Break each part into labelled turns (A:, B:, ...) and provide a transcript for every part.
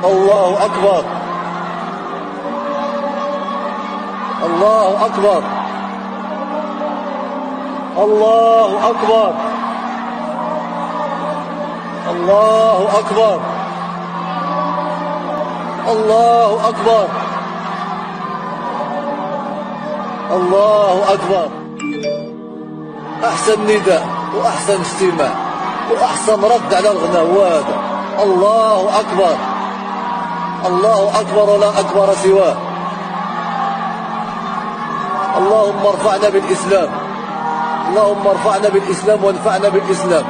A: الله أكبر. الله أكبر. الله أكبر. الله أكبر. الله أكبر. الله أكبر. أحسن نداء وأحسن استماع وأحسن رد على الغناء هذا. الله أكبر. الله أكبر ولا أكبر سواه. اللهم ارفعنا بالإسلام. اللهم ارفعنا بالإسلام وانفعنا بالإسلام.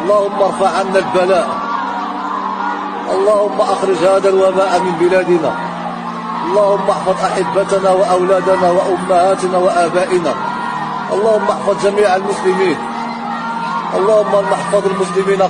A: اللهم ارفع عنا البلاء. اللهم أخرج هذا الوباء من بلادنا. اللهم احفظ أحبتنا وأولادنا وأمهاتنا وآبائنا. اللهم احفظ جميع المسلمين. اللهم احفظ المسلمين